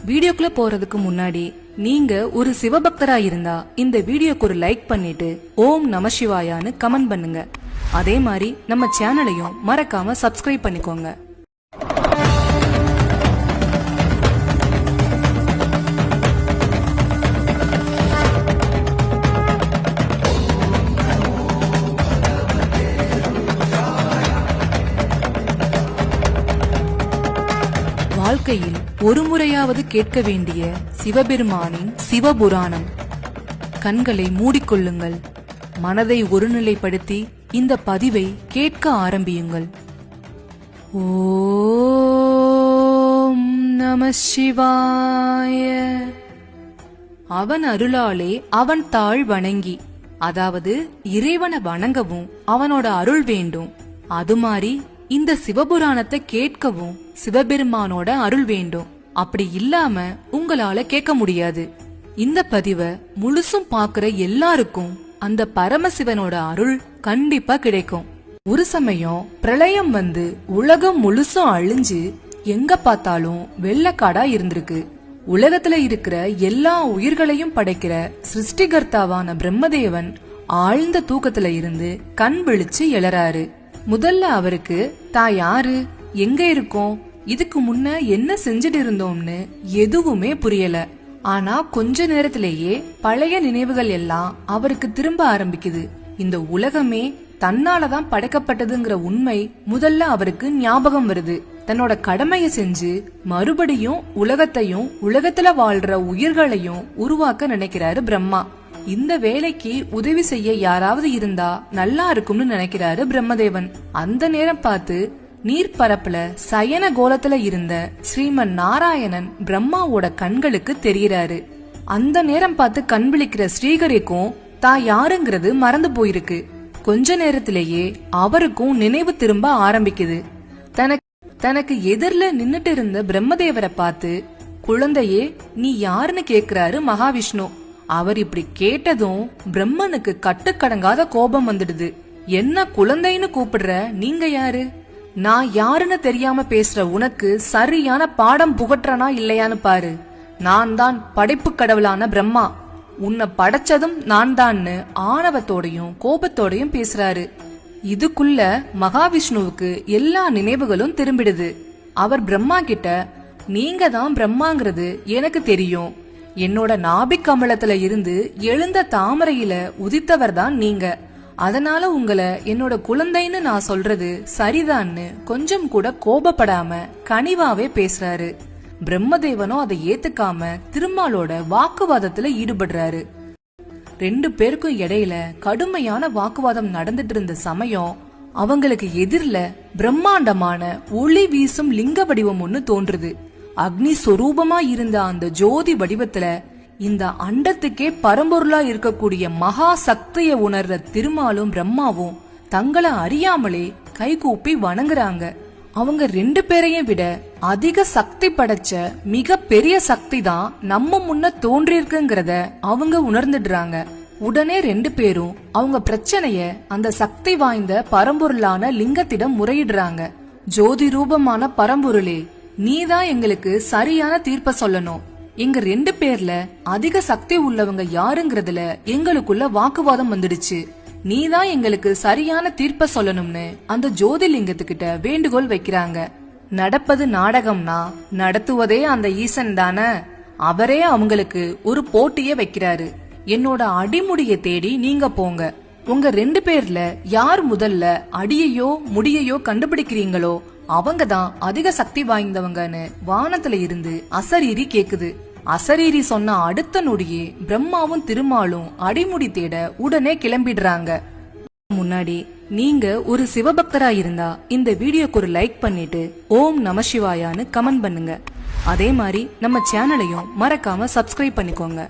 வீடியோக்குள்ள போறதுக்கு முன்னாடி நீங்க ஒரு சிவபக்தரா இருந்தா இந்த வீடியோக்கு ஒரு லைக் பண்ணிட்டு ஓம் நமசிவாயான்னு கமெண்ட் பண்ணுங்க. அதே மாதிரி நம்ம சேனலையும் மறக்காம சப்ஸ்கிரைப் பண்ணிக்கோங்க. வாழ்க்கையில் ஒரு முறையாவது கேட்க வேண்டிய சிவபெருமானின் சிவபுராணம். கண்களை மூடிக்கொள்ளுங்கள். மனதை ஒருநிலைப்படுத்தி இந்த பதிவை கேட்க ஆரம்பியுங்கள். ஓம் நம சிவாய. அவன் அருளாலே அவன் தாழ் வணங்கி, அதாவது இறைவனை வணங்கவும் அவனோட அருள் வேண்டும். அது மாதிரி இந்த சிவபுராணத்தை கேட்கவும் சிவபெருமானோட அருள் வேண்டும். அப்படி இல்லாம உங்களால கேட்க முடியாது. இந்த பதிவை முழுசும் பாக்குற எல்லாருக்கும் அந்த பரமசிவனோட அருள் கண்டிப்பா கிடைக்கும். ஒரு சமயம் பிரளயம் வந்து உலகம் முழுசும் அழிஞ்சு எங்க பார்த்தாலும் வெள்ளக்காடா இருந்திருக்கு. உலகத்துல இருக்கிற எல்லா உயிர்களையும் படைக்கிற சிருஷ்டிகர்த்தாவான பிரம்மதேவன் ஆழ்ந்த தூக்கத்துல இருந்து கண் விழிச்சு எழறாரு. முதல்ல அவருக்கு தான் யாரு, எங்க இருக்கோம், இதுக்கு முன்ன என்ன செஞ்சுட்டு இருந்தோம்னு எதுவுமே புரியல. ஆனா கொஞ்ச நேரத்திலேயே பழைய நினைவுகள் எல்லாம் அவருக்கு திரும்ப ஆரம்பிக்குது. இந்த உலகமே தன்னாலதான் படைக்கப்பட்டதுங்கிற உண்மை முதல்ல அவருக்கு ஞாபகம் வருது. தன்னோட கடமைய செஞ்சு மறுபடியும் உலகத்தையும் உலகத்துல வாழ்ற உயிர்களையும் உருவாக்க நினைக்கிறாரு பிரம்மா. இந்த வேலைக்கு உதவி செய்ய யாராவது இருந்தா நல்லா இருக்கும்னு நினைக்கிறாரு பிரம்மதேவன். அந்த நேரம் பார்த்து நீர்பரப்புல சயன கோலத்துல இருந்த ஸ்ரீமன் நாராயணன் பிரம்மாவோட கண்களுக்கு தெரிகிறாரு. அந்த நேரம் பார்த்து கண் விழிக்கிற ஸ்ரீகரிக்கும் தான் யாருங்கிறது மறந்து போயிருக்கு. கொஞ்ச நேரத்திலேயே அவருக்கும் நினைவு திரும்ப ஆரம்பிக்குது. தனக்கு எதிரில நின்னுட்டு இருந்த பிரம்மதேவரை பார்த்து, குழந்தையே நீ யாருன்னு கேக்குறாரு மகாவிஷ்ணு. அவர் இப்படி கேட்டதும் பிரம்மனுக்கு கட்டுக்கடங்காத கோபம் வந்துடுது. என்ன குழந்தைன்னு கூப்பிடுற, நீங்க யாரு? நான் யாருன்னு தெரியாம பேசுற உனக்கு சரியான பாடம் புகற்றனா இல்லையான்னு பாரு. நான் தான் படைப்பு கடவுளான பிரம்மா. உன்னை படைச்சதும் நான் தான்னு ஆணவத்தோடையும் கோபத்தோடையும் பேசுறாரு. இதுக்குள்ள மகாவிஷ்ணுவுக்கு எல்லா நினைவுகளும் திரும்பிடுது. அவர் பிரம்மா கிட்ட, நீங்க தான் பிரம்மாங்கிறது எனக்கு தெரியும். என்னோட நாபிக் கமலத்துல இருந்து எழுந்த தாமரையில உதித்தவர் தான் நீங்க. அதனால உங்களை என்னோட குழந்தைன்னு நான் சொல்றது சரிதான்னு கொஞ்சம் கூட கோபப்படாம கனிவாவே பேசுறாரு. பிரம்மதேவனோ அதை ஏத்துக்காம திருமாலோட வாக்குவாதத்துல ஈடுபடுறாரு. ரெண்டு பேருக்கும் இடையில கடுமையான வாக்குவாதம் நடந்துட்டு இருந்த சமயம் அவங்களுக்கு எதிரில பிரம்மாண்டமான ஒளி வீசும் லிங்க வடிவம் ஒண்ணு தோன்றுது. அக்னி சொரூபமா இருந்த அந்த ஜோதி வடிவத்துல இந்த அண்டத்துக்கே பரம்பொருளா இருக்கக்கூடிய மகா சக்திய உணர்ற திருமாலும் பிரம்மாவும் தங்களை அறியாமலே கைகூப்பி வணங்குறாங்க. அவங்க ரெண்டு பேரையும் விட அதிக சக்தி படைச்ச மிக பெரிய சக்தி தான் நம்ம முன்ன தோன்றிருக்குங்கிறத அவங்க உணர்ந்துடுறாங்க. உடனே ரெண்டு பேரும் அவங்க பிரச்சனைய அந்த சக்தி வாய்ந்த பரம்பொருளான லிங்கத்திடம் முறையிடுறாங்க. ஜோதி ரூபமான பரம்பொருளே, நீதான் எங்களுக்கு சரியான தீர்ப்ப சொல்லணும். எங்க ரெண்டு பேர்ல அதிக சக்தி உள்ளவங்க யாருங்கிறதுல எங்களுக்குள்ள வாக்குவாதம் வந்துடுச்சு. நீதான் எங்களுக்கு சரியான தீர்ப்ப சொல்லணும்னு அந்த ஜோதிலிங்கத்துக்கிட்ட வேண்டுகோள் வைக்கிறாங்க. நடப்பது நாடகம்னா நடத்துவதே அந்த ஈசன் தானே. அவரே அவங்களுக்கு ஒரு போட்டிய வைக்கிறாரு. என்னோட அடிமுடிய தேடி நீங்க போங்க. உங்க ரெண்டு பேர்ல யார் முதல்ல அடியையோ முடியையோ கண்டுபிடிக்கிறீங்களோ அவங்கதான் அதிக சக்தி வாய்ந்தவங்கன்னு வானத்துல இருந்து அசரீரி கேக்குது. அசரீரி சொன்ன அடுத்த நொடியே பிரம்மாவும் திருமாலும் அடிமுடி தேட உடனே கிளம்பிடுறாங்க. முன்னாடி நீங்க ஒரு சிவபக்தரா இருந்தா இந்த வீடியோக்கு ஒரு லைக் பண்ணிட்டு ஓம் நமசிவாயான்னு கமெண்ட் பண்ணுங்க. அதே மாதிரி நம்ம சேனலையும் மறக்காம சப்ஸ்கிரைப் பண்ணிக்கோங்க.